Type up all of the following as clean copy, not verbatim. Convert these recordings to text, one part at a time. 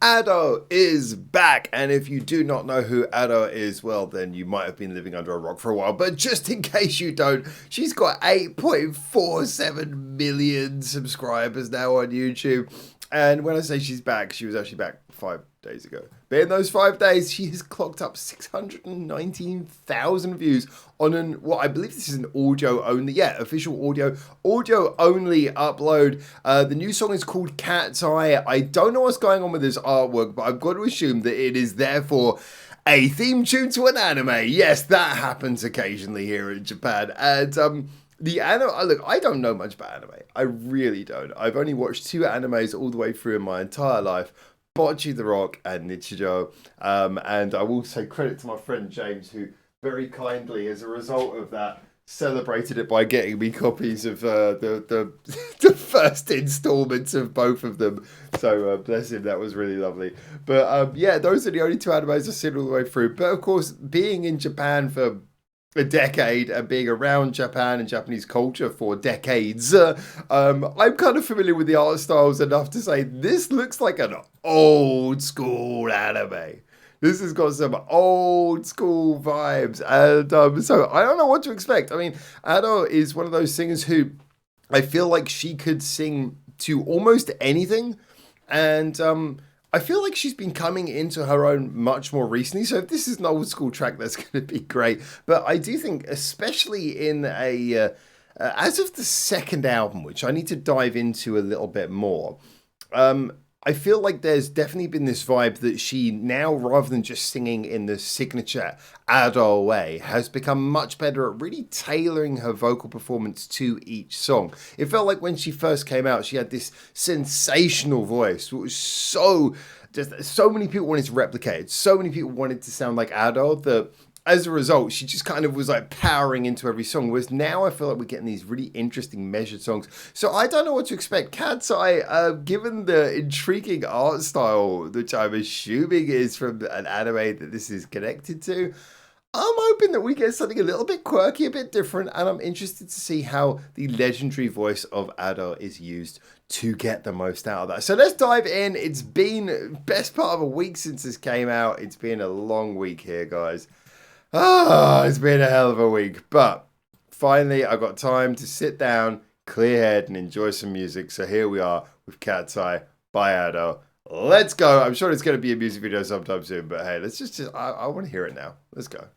Ado is back, and if you do not know who Ado is, well, then you might have been living under a rock for a while. But just in case you don't, she's got 8.47 million subscribers now on YouTube. And when I say she's back, she was actually back 5 days ago. But in those 5 days, she has clocked up 619,000 views on I believe this is an audio only, official audio only upload. The new song is called Cat's Eye. I don't know what's going on with this artwork, but I've got to assume that it is therefore a theme tune to an anime. Yes, that happens occasionally here in Japan. And the anime, look, I don't know much about anime. I really don't. I've only watched 2 animes all the way through in my entire life. Bocce the Rock and Nichijou. And I will say credit to my friend James, who very kindly, as a result of that, celebrated it by getting me copies of the first installments of both of them. So bless him, that was really lovely. But those are the only 2 animes I've seen all the way through. But of course, being in Japan for a decade and being around Japan and Japanese culture for decades, I'm kind of familiar with the art styles enough to say this looks like an old school anime. This has got some old school vibes, and so I don't know what to expect. I mean, Ado is one of those singers who I feel like she could sing to almost anything, and I feel like she's been coming into her own much more recently. So if this is an old school track, that's going to be great. But I do think, especially in as of the second album, which I need to dive into a little bit more, I feel like there's definitely been this vibe that she now, rather than just singing in the signature Ado way, has become much better at really tailoring her vocal performance to each song. It felt like when she first came out, she had this sensational voice. It was so many people wanted to replicate it. So many people wanted to sound like Ado that as a result, she just kind of was like powering into every song. Whereas now I feel like we're getting these really interesting measured songs. So I don't know what to expect. Cat's Eye, given the intriguing art style, which I'm assuming is from an anime that this is connected to, I'm hoping that we get something a little bit quirky, a bit different. And I'm interested to see how the legendary voice of Ado is used to get the most out of that. So let's dive in. It's been best part of a week since this came out. It's been a long week here, guys. It's been a hell of a week, but finally I got time to sit down, clear head, and enjoy some music. So here we are with Cat's Eye by Ado. Let's go. I'm sure it's going to be a music video sometime soon, but hey, let's just I want to hear it now. Let's go.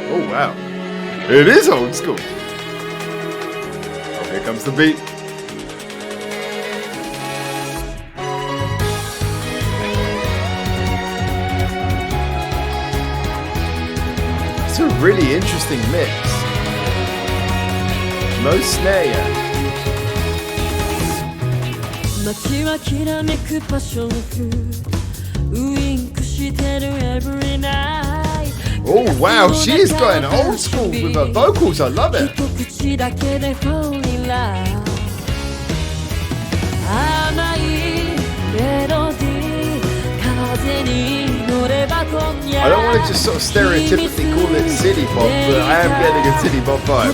Oh, wow. It is old school. Oh, here comes the beat. It's a really interesting mix. No snare yet. Oh wow, she's going old school with her vocals, I love it. I don't want to just sort of stereotypically call it city pop, but I am getting a city pop vibe.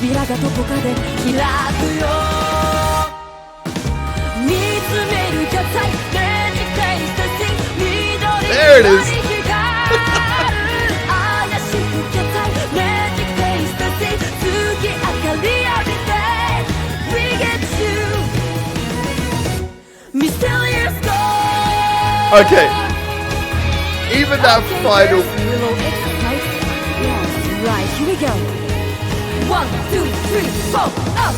There it is. Okay. Even that final. Yes, right, here we go. 1, 2, 3, 4, up.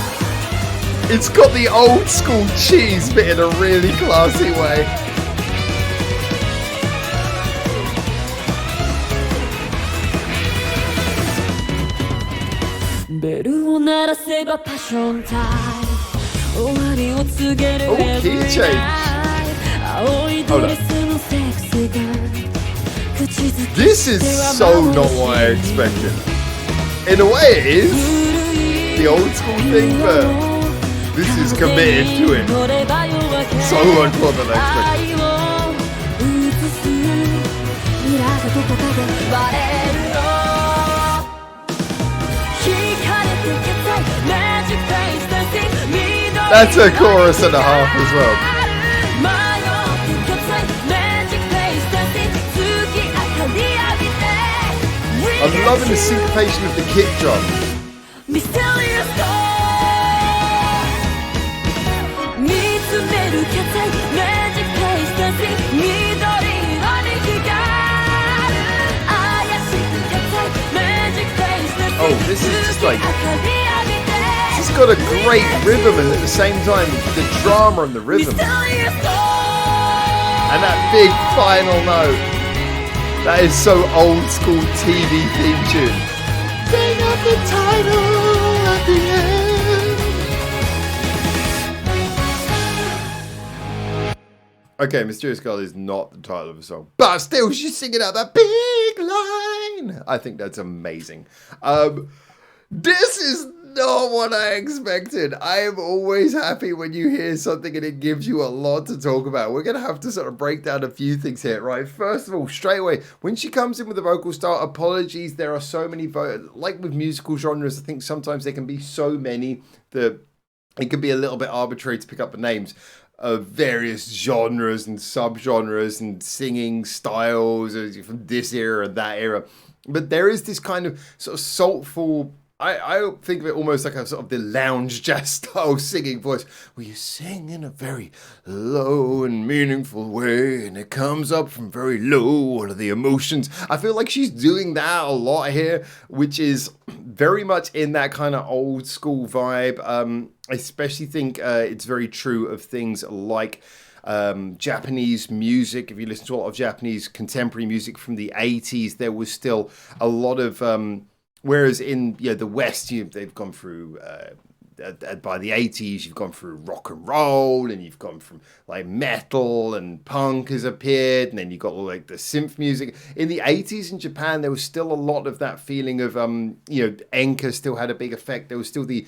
It's got the old school cheese, but in a really classy way. Oh, key change. Hold up. This is so not what I expected. In a way it is the old school thing, but this is committed to it. So much more than I expected. That's a chorus and a half as well. I'm loving the syncopation of the kick drum. Oh, this is just like... It's got a great rhythm and at the same time the drama and the rhythm. And that big final note. That is so old school TV theme tune. Bring up the title at the end. Okay, Mysterious Girl is not the title of the song, but still she's singing out that big line. I think that's amazing. This is not what I expected. I am always happy when you hear something and it gives you a lot to talk about. We're going to have to sort of break down a few things here, right? First of all, straight away, when she comes in with the vocal start, apologies, there are so many, like with musical genres, I think sometimes there can be so many that it can be a little bit arbitrary to pick up the names of various genres and subgenres and singing styles from this era and that era. But there is this kind of sort of soulful... I think of it almost like a sort of the lounge jazz style singing voice where you sing in a very low and meaningful way and it comes up from very low. What are the emotions? I feel like she's doing that a lot here, which is very much in that kind of old school vibe. I especially think it's very true of things like Japanese music. If you listen to a lot of Japanese contemporary music from the 80s, there was still a lot of... whereas in the West, they've gone through, by the 80s, you've gone through rock and roll, and you've gone from like metal and punk has appeared, and then you've got like the synth music. In the 80s in Japan, there was still a lot of that feeling of, Enka still had a big effect. There was still the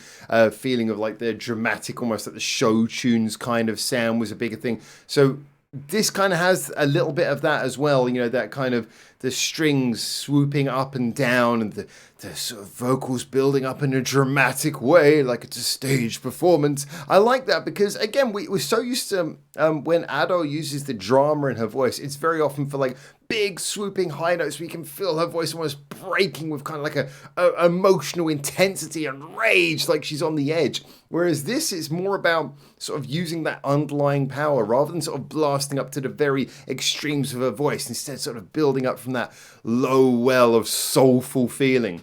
feeling of like the dramatic, almost like the show tunes kind of sound was a bigger thing. So this kind of has a little bit of that as well, that kind of the strings swooping up and down and the sort of vocals building up in a dramatic way, like it's a stage performance. I like that because, again, we're so used to when Ado uses the drama in her voice, it's very often for like big swooping high notes where you can feel her voice almost breaking with kind of like a emotional intensity and rage, like she's on the edge. Whereas this is more about sort of using that underlying power rather than sort of blasting up to the very extremes of her voice, instead sort of building up from that low well of soulful feeling.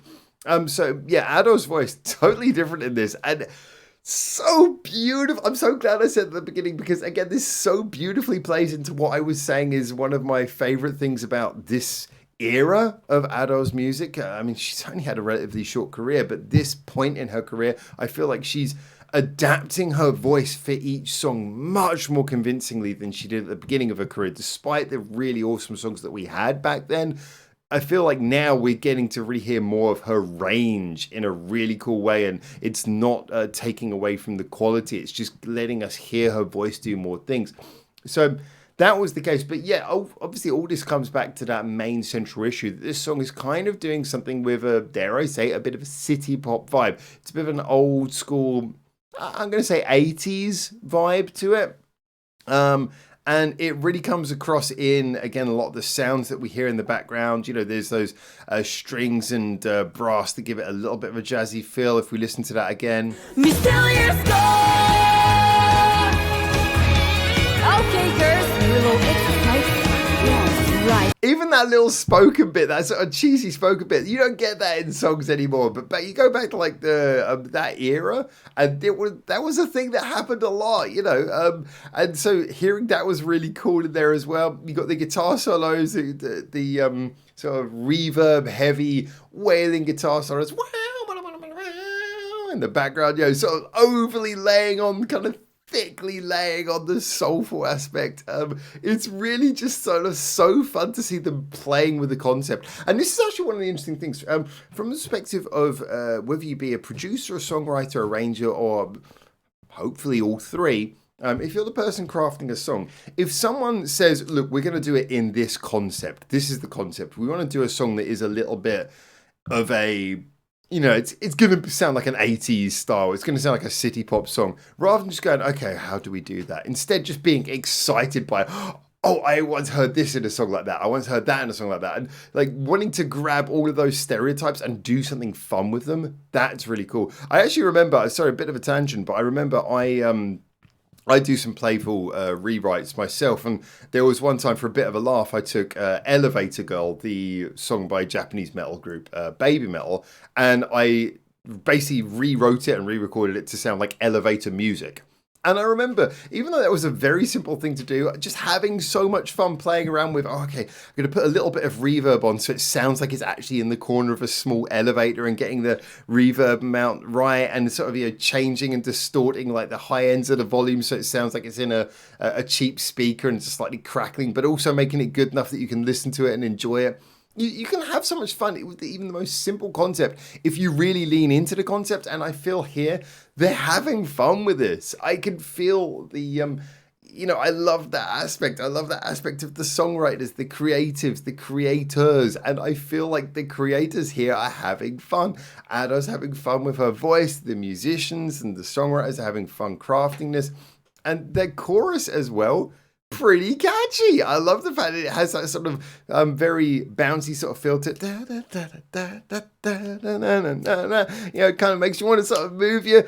So yeah, Ado's voice totally different in this, and so beautiful. I'm so glad I said at the beginning, because again, this so beautifully plays into what I was saying is one of my favorite things about this era of Ado's music. I mean, she's only had a relatively short career, but this point in her career, I feel like she's adapting her voice for each song much more convincingly than she did at the beginning of her career, despite the really awesome songs that we had back then. I feel like now we're getting to really hear more of her range in a really cool way, and it's not taking away from the quality. It's just letting us hear her voice do more things. So that was the case. But yeah, obviously all this comes back to that main central issue, that this song is kind of doing something with a, dare I say, a bit of a city pop vibe. It's a bit of an old school, I'm going to say 80s vibe to it. And it really comes across in, again, a lot of the sounds that we hear in the background. There's those strings and brass that give it a little bit of a jazzy feel. If we listen to that again. Mysterious Okay, girls, a little exercise. Yes, right. Even that little spoken bit, that sort of cheesy spoken bit, you don't get that in songs anymore. But you go back to like the that era, and that was a thing that happened a lot, and so hearing that was really cool in there as well. You got the guitar solos, the sort of reverb heavy wailing guitar solos, in the background, sort of overly laying on kind of thickly laying on the soulful aspect. It's really just sort of so fun to see them playing with the concept. And this is actually one of the interesting things from the perspective of whether you be a producer, a songwriter, arranger, or hopefully all three. If you're the person crafting a song, if someone says, look, we're going to do it in this concept, this is the concept, we want to do a song that is a little bit of a it's going to sound like an 80s style. It's going to sound like a city pop song. Rather than just going, okay, how do we do that? Instead, just being excited by, oh, I once heard this in a song like that. I once heard that in a song like that. And like wanting to grab all of those stereotypes and do something fun with them. That's really cool. I actually remember, sorry, a bit of a tangent, but I remember I do some playful rewrites myself, and there was one time for a bit of a laugh I took Elevator Girl, the song by Japanese metal group Baby Metal, and I basically rewrote it and re-recorded it to sound like elevator music. And I remember, even though that was a very simple thing to do, just having so much fun playing around with, okay, I'm going to put a little bit of reverb on so it sounds like it's actually in the corner of a small elevator, and getting the reverb amount right, and sort of, changing and distorting like the high ends of the volume so it sounds like it's in a cheap speaker and it's slightly crackling, but also making it good enough that you can listen to it and enjoy it. You can have so much fun with even the most simple concept if you really lean into the concept, and I feel here they're having fun with this. I can feel the I love that aspect. I love that aspect of the songwriters, the creatives, the creators, and I feel like the creators here are having fun. Ada's having fun with her voice, the musicians and the songwriters are having fun crafting this, and their chorus as well. Pretty catchy. I love the fact that it has that sort of very bouncy sort of feel to it. It kind of makes you want to sort of move your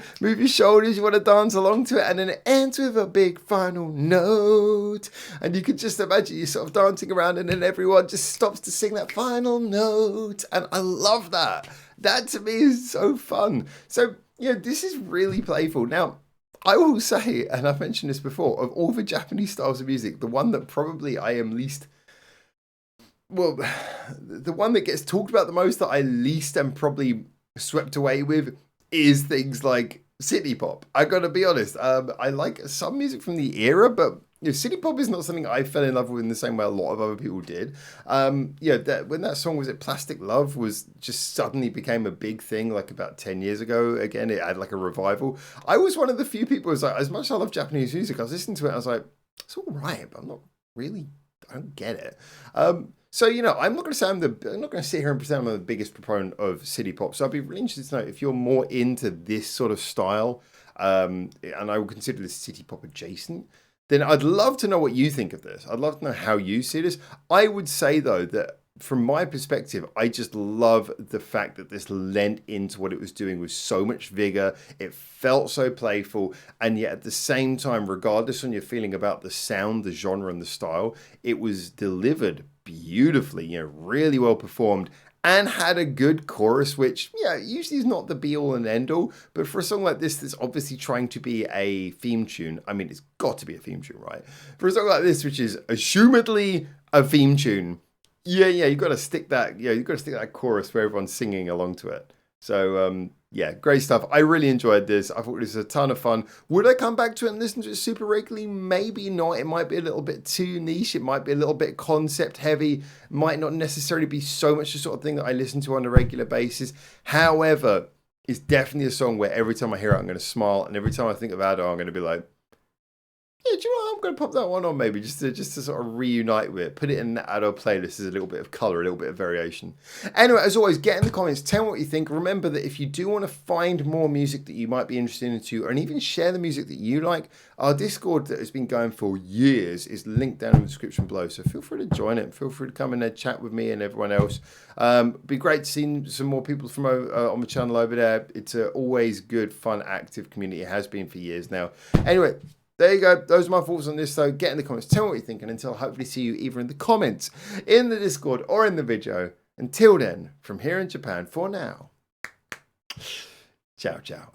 shoulders. You want to dance along to it, and then it ends with a big final note. And you can just imagine you sort of dancing around, and then everyone just stops to sing that final note. And I love that. That to me is so fun. So this is really playful. Now, I will say, and I've mentioned this before, of all the Japanese styles of music, the one that probably I am least, well, the one that gets talked about the most, that I least am probably swept away with, is things like city pop. I gotta be honest, I like some music from the era, but city pop is not something I fell in love with in the same way a lot of other people did. When that song, was it Plastic Love, was just suddenly became a big thing like about 10 years ago. Again, it had like a revival. I was one of the few people who was like, as much as I love Japanese music, I was listening to it, I was like, it's all right, but I don't get it. So, I'm not going to say I'm not going to sit here and pretend I'm the biggest proponent of city pop. So I'd be really interested to know if you're more into this sort of style, and I would consider this city pop adjacent, then I'd love to know what you think of this. I'd love to know how you see this. I would say, though, that from my perspective, I just love the fact that this lent into what it was doing with so much vigor. It felt so playful, and yet at the same time, regardless on your feeling about the sound, the genre, and the style, it was delivered beautifully, really well performed, and had a good chorus, which, usually is not the be-all and end-all, but for a song like this that's obviously trying to be a theme tune, I mean, it's got to be a theme tune, right? For a song like this, which is assumedly a theme tune, you've got to stick that chorus where everyone's singing along to it. So, great stuff. I really enjoyed this. I thought this was a ton of fun. Would I come back to it and listen to it super regularly? Maybe not. It might be a little bit too niche. It might be a little bit concept heavy. It might not necessarily be so much the sort of thing that I listen to on a regular basis. However, it's definitely a song where every time I hear it, I'm going to smile. And every time I think of Ado, I'm going to be like, do you know what? I'm going to pop that one on maybe just to sort of reunite with it. Put it in the Ado playlist as a little bit of colour, a little bit of variation. Anyway, as always, get in the comments, tell me what you think. Remember that if you do want to find more music that you might be interested into, and even share the music that you like, our Discord that has been going for years is linked down in the description below. So feel free to join it. Feel free to come in there, chat with me and everyone else. Be great to see some more people from on the channel over there. It's a always good, fun, active community. It has been for years now. Anyway, there you go. Those are my thoughts on this. So get in the comments. Tell me what you think. And until I hopefully see you either in the comments, in the Discord, or in the video. Until then, from here in Japan, for now, ciao, ciao.